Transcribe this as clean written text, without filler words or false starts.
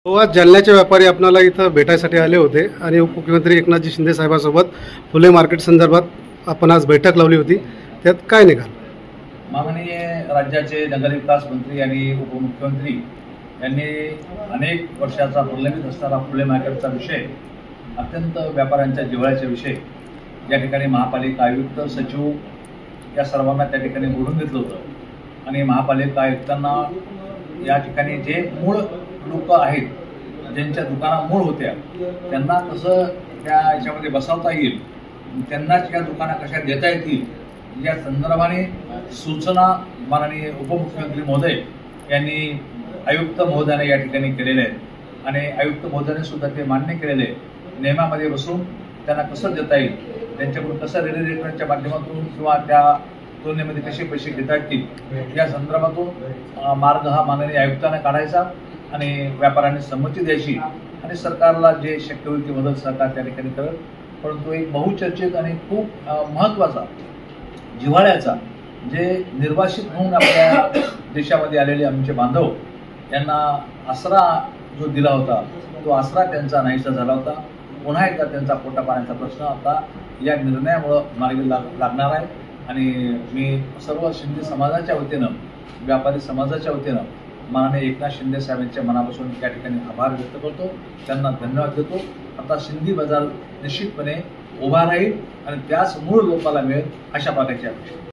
हो, आज जालन्याचे व्यापारी आपल्याला इथं भेटायसाठी आले होते आणि उपमुख्यमंत्री एकनाथजी शिंदे साहेबांसोबत फुले मार्केट संदर्भात आपण आज बैठक लावली होती। त्यात काय निघाल? माननीय राज्याचे नगरविकास मंत्री आणि उपमुख्यमंत्री यांनी अनेक वर्षाचा प्रलंबित असणारा फुले मार्केटचा विषय, अत्यंत व्यापाऱ्यांच्या जिव्हाळ्याचा विषय, या ठिकाणी महापालिका आयुक्त, सचिव या सर्वांना त्या ठिकाणी बोलून घेतलं होतं आणि महापालिका आयुक्तांना या ठिकाणी जे मूळ लोक आहेत, ज्यांच्या दुकाना मूळ होत्या, त्यांना कसं त्या याच्यामध्ये बसवता येईल, त्यांनाच या दुकाना कशा देता येतील या संदर्भाने सूचना माननीय उपमुख्यमंत्री महोदय यांनी आयुक्त महोदयाने या ठिकाणी केलेल्या आहेत आणि आयुक्त महोदयाने सुद्धा ते मान्य केलेले आहे। नियमामध्ये बसून त्यांना कसं देता येईल, त्यांच्याकडून कसं रेडिएटरच्या माध्यमातून किंवा त्या तुलनेमध्ये कसे पैसे घेता येतील या संदर्भातून मार्ग हा माननीय आयुक्तांना काढायचा आणि व्यापाऱ्यांनी संमती द्यायची आणि सरकारला जे शक्य होईल ती मदत सरकार त्या ठिकाणी करत। परंतु एक बहुचर्चित आणि खूप महत्त्वाचा, जिव्हाळ्याचा, जे निर्वासित होऊन आपल्या देशामध्ये आलेले आमचे बांधव, यांना आसरा जो दिला होता तो आसरा त्यांचा नाहीसा झाला होता। पुन्हा एकदा त्यांचा पोटा पाण्याचा प्रश्न आता या निर्णयामुळं मार्गी लागणार आहे आणि मी सर्व शिंदे समाजाच्या वतीनं, व्यापारी समाजाच्या वतीनं माननीय एकनाथ शिंदे साहेबांच्या मनापासून या ठिकाणी आभार व्यक्त करतो, त्यांना धन्यवाद देतो। आता सिंधी बाजार निश्चितपणे उभा राहील आणि त्याच मूळ लोकांना मिळेल अशा प्रकारची अपेक्षा।